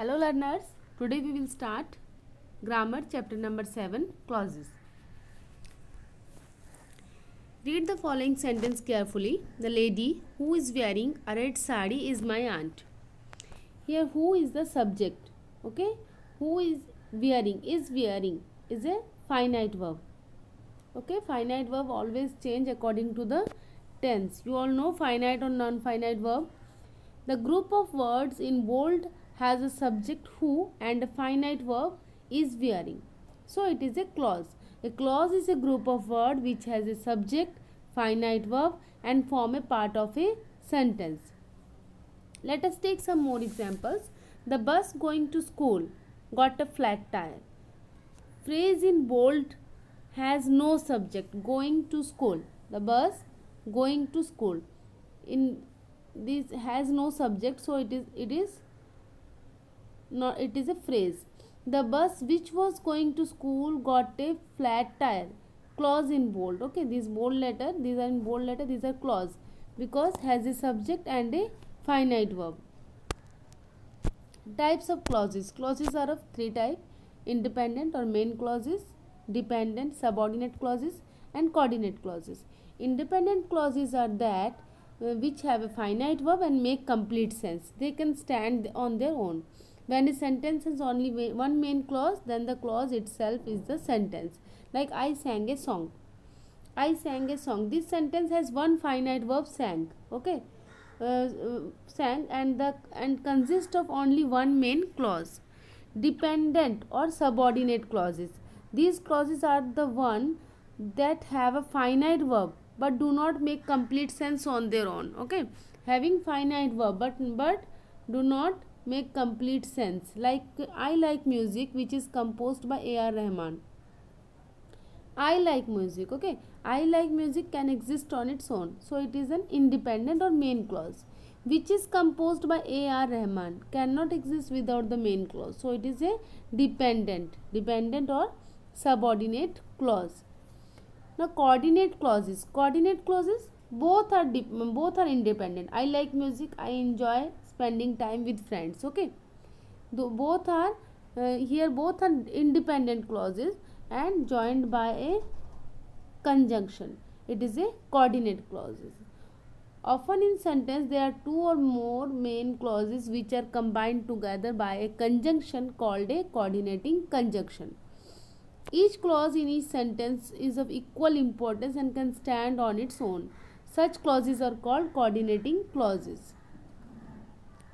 Hello learners, today we will start grammar chapter number 7 clauses. Read the following sentence carefully. The lady who is wearing a red sari is my aunt. Here who is the subject, okay? Who is wearing is a finite verb. Okay, finite verb always change according to the tense. You all know finite or non-finite verb. The group of words in bold has a subject who and a finite verb is wearing. So it is a clause. A clause is a group of words which has a subject, finite verb and form a part of a sentence. Let us take some more examples. The bus going to school got a flat tire. Phrase in bold has no subject. Going to school. The bus going to school. In this has no subject, so it is a phrase. The bus which was going to school got a flat tire. Clause in bold. Okay, these are in bold letter. These are clause because has a subject and a finite verb. Types of clauses. Clauses are of three types: independent or main clauses, dependent, subordinate clauses, and coordinate clauses. Independent clauses are that which have a finite verb and make complete sense. They can stand on their own. When a sentence has only one main clause, then the clause itself is the sentence. Like I sang a song. I sang a song. This sentence has one finite verb, sang. Okay, sang and consists of only one main clause. Dependent or subordinate clauses. These clauses are the one that have a finite verb but do not make complete sense on their own. Okay, having finite verb but do not make complete sense. Like I like music, which is composed by A.R. Rahman. I like music. Okay, I like music can exist on its own, so it is an independent or main clause. Which is composed by A.R. Rahman cannot exist without the main clause, so it is a dependent or subordinate clause. Now coordinate clauses. Coordinate clauses both are independent. I like music. I enjoy spending time with friends. Okay, both are both are independent clauses and joined by a conjunction. It is a coordinate clauses. Often in sentence there are two or more main clauses which are combined together by a conjunction called a coordinating conjunction. Each clause in each sentence is of equal importance and can stand on its own. Such clauses are called coordinating clauses.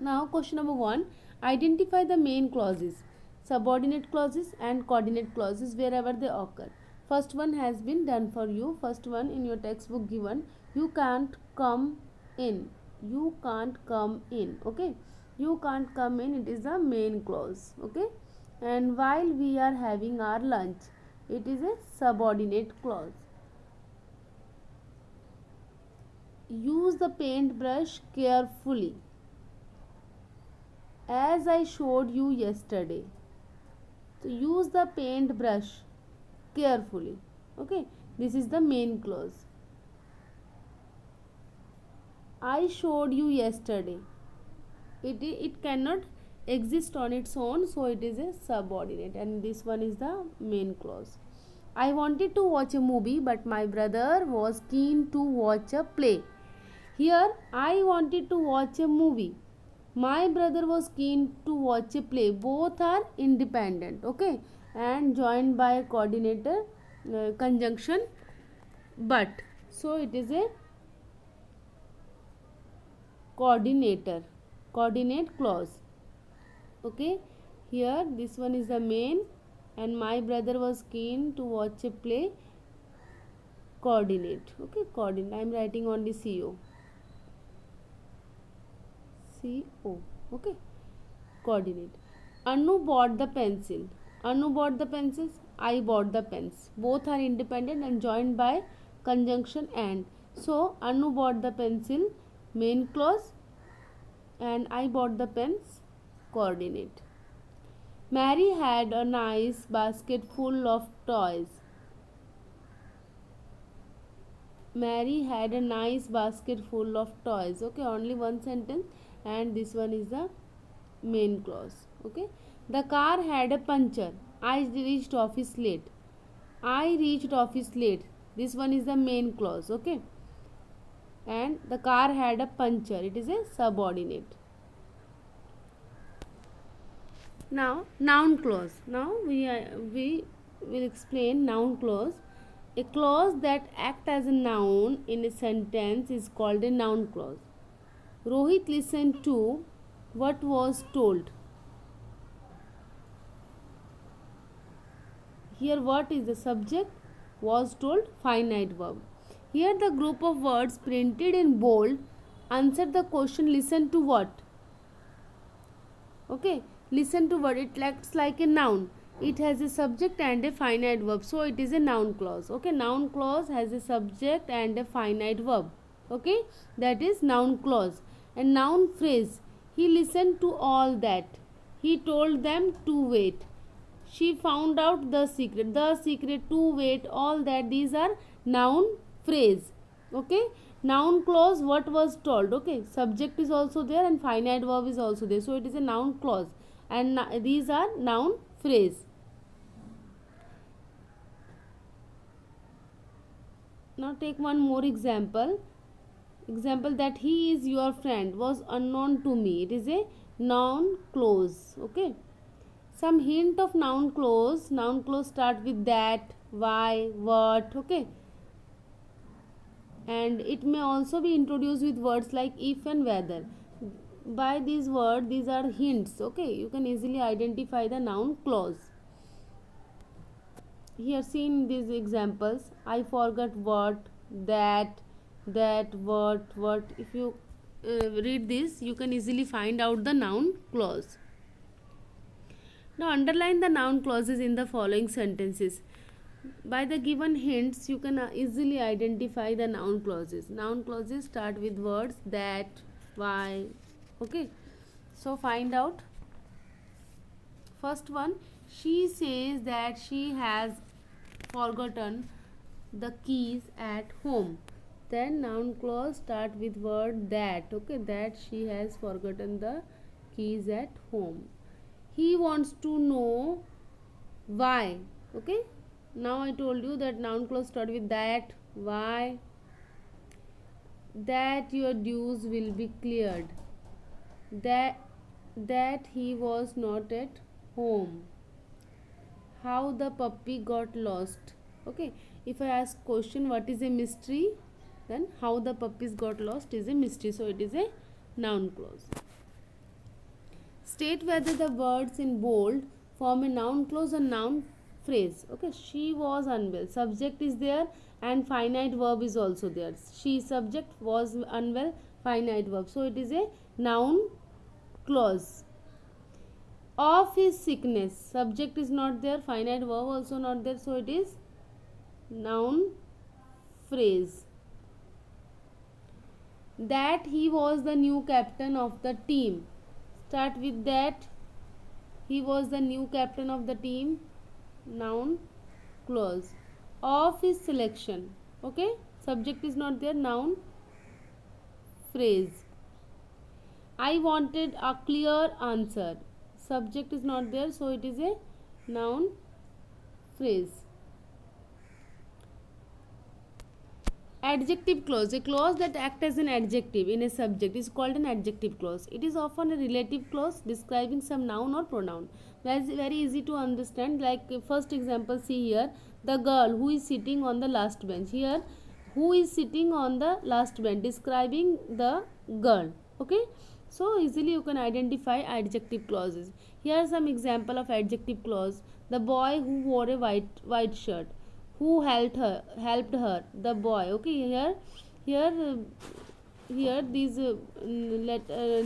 Now question number 1. Identify the main clauses, subordinate clauses and coordinate clauses wherever they occur. First one has been done for you. First one in your textbook given. You can't come in. You can't come in. Okay. You can't come in. It is the main clause. Okay. And while we are having our lunch, it is a subordinate clause. Use the paintbrush carefully, as I showed you yesterday. So use the paintbrush carefully. Okay, this is the main clause. I showed you yesterday. It cannot exist on its own, so it is a subordinate, and this one is the main clause. I wanted to watch a movie, but my brother was keen to watch a play. Here I wanted to watch a movie. My brother was keen to watch a play. Both are independent. Okay, and joined by a coordinator conjunction but. So it is a coordinate clause. Okay, here this one is the main, and my brother was keen to watch a play. Coordinate. Okay, coordinate. I am writing only CO. Okay, coordinate. Anu bought the pencil. Anu bought the pencils. I bought the pens. Both are independent and joined by conjunction and. So Anu bought the pencil, main clause, and I bought the pens, coordinate. Mary had a nice basket full of toys. Mary had a nice basket full of toys. Okay, only one sentence, and this one is the main clause. Okay, the car had a puncture. I reached office late. I reached office late. This one is the main clause. Okay, and the car had a puncture, it is a subordinate. Now noun clause. Now we will explain noun clause. A clause that acts as a noun in a sentence is called a noun clause. Rohit listened to what was told. Here what is the subject? Was told, finite verb. Here the group of words printed in bold answer the question listen to what. Okay, listen to what, it acts like a noun. It has a subject and a finite verb, so it is a noun clause. Okay, noun clause has a subject and a finite verb. Okay, that is noun clause. And noun phrase, he listened to all that. He told them to wait. She found out the secret, to wait, all that. These are noun phrase. Okay, noun clause, what was told. Okay, subject is also there and finite verb is also there, so it is a noun clause. And these are noun phrase. Now take one more example. Example that he is your friend was unknown to me. It is a noun clause. Okay, some hint of noun clause. Noun clause start with that, why, what. Okay, and it may also be introduced with words like if and whether. By these words, these are hints. Okay, you can easily identify the noun clause. Here seen these examples, I forgot what, that, what. If you read this, you can easily find out the noun clause. Now underline the noun clauses in the following sentences. By the given hints, you can easily identify the noun clauses. Noun clauses start with words that, why. Okay, so find out. First one, she says that she has forgotten the keys at home. Then noun clause start with word that. Okay, that she has forgotten the keys at home. He wants to know why. Okay, now I told you that noun clause start with that, why, that your dues will be cleared, that he was not at home, how the puppy got lost. Okay, if I ask question what is a mystery, then how the puppies got lost is a mystery, so it is a noun clause. State whether the words in bold form a noun clause or noun phrase. Okay, she was unwell, subject is there and finite verb is also there. She subject, was unwell, finite verb, so it is a noun clause. Of his sickness, subject is not there, finite verb also not there, so it is noun phrase. That he was the new captain of the team, start with that, he was the new captain of the team, noun clause. Of his selection, okay, subject is not there, noun phrase. I wanted a clear answer, subject is not there, so it is a noun phrase. Adjective clause, a clause that acts as an adjective in a subject is called an adjective clause. It is often a relative clause describing some noun or pronoun. Very easy to understand. Like first example, see here, the girl who is sitting on the last bench. Here, who is sitting on the last bench, describing the girl. Okay, so easily you can identify adjective clauses. Here are some example of adjective clause. The boy who wore a white shirt. Who helped her, the boy. Okay, here these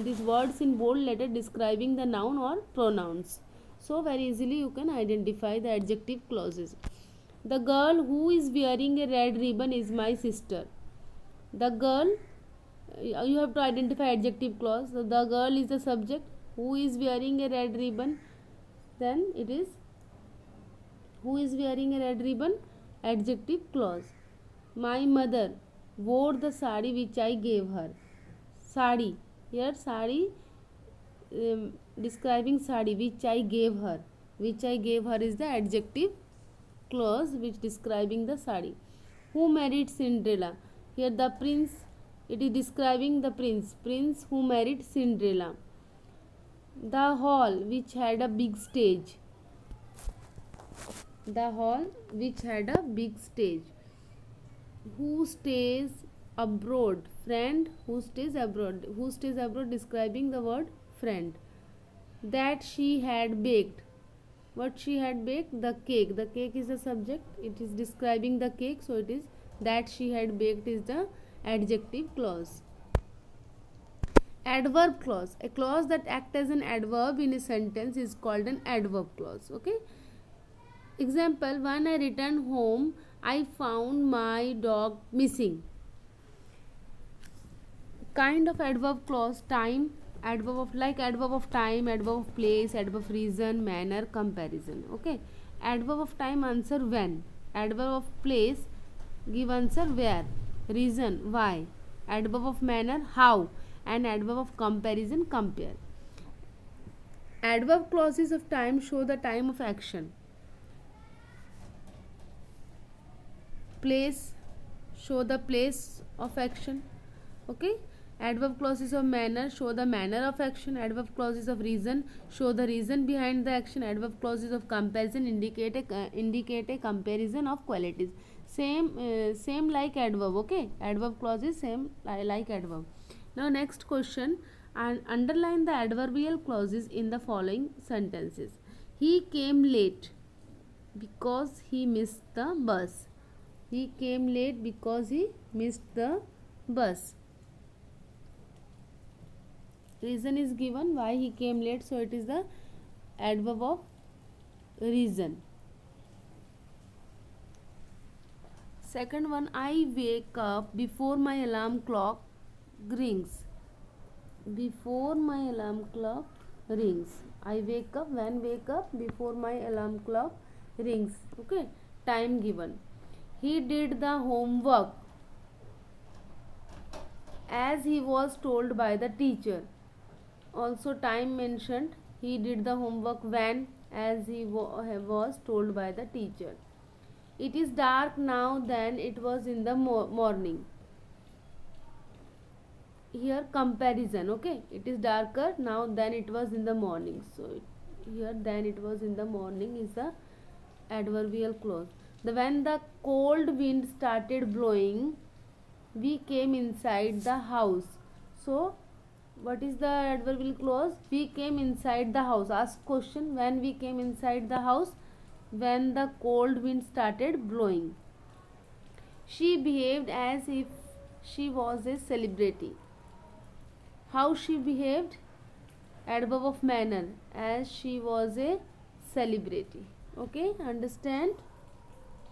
these words in bold letter describing the noun or pronouns, so very easily you can identify the adjective clauses. The girl who is wearing a red ribbon is my sister. The girl, you have to identify adjective clause. So the girl is the subject, who is wearing a red ribbon, then it is who is wearing a red ribbon, adjective clause. My mother wore the sari which I gave her. Sari, here sari describing sari which I gave her. Which I gave her is the adjective clause which describing the sari. Who married Cinderella? Here the prince, it is describing the prince who married Cinderella. The hall which had a big stage. The hall which had a big stage. Who stays abroad? Friend who stays abroad. Who stays abroad, describing the word friend. That she had baked. What she had baked? The cake. The cake is the subject, it is describing the cake, so it is that she had baked is the adjective clause. Adverb clause, a clause that acts as an adverb in a sentence is called an adverb clause. Okay, example, when I returned home I found my dog missing. Kind of adverb clause: time, adverb of time, adverb of place, adverb of reason, manner, comparison. Okay, adverb of time, answer when. Adverb of place, give answer where. Reason, why. Adverb of manner, how. And adverb of comparison, compare. Adverb clauses of time show the time of action. Place, show the place of action. Okay, adverb clauses of manner show the manner of action. Adverb clauses of reason show the reason behind the action. Adverb clauses of comparison indicate a comparison of qualities. Same like adverb. Okay, adverb clauses same like adverb. Now next question, and underline the adverbial clauses in the following sentences. He came late because he missed the bus. He came late because he missed the bus. Reason is given why he came late, so it is the adverb of reason. Second one, I wake up before my alarm clock rings. Before my alarm clock rings. I wake up, when wake up, before my alarm clock rings. Okay, time given. He did the homework as he was told by the teacher. Also time mentioned. He did the homework when, as he was told by the teacher. It is dark now than it was in the morning. Here comparison. Okay, it is darker now than it was in the morning. So here than it was in the morning is the adverbial clause. When the cold wind started blowing, we came inside the house. So what is the adverbial clause? We came inside the house. Ask question, when we came inside the house? When the cold wind started blowing. She behaved as if she was a celebrity. How she behaved? Adverb of manner, as she was a celebrity. Okay, understand?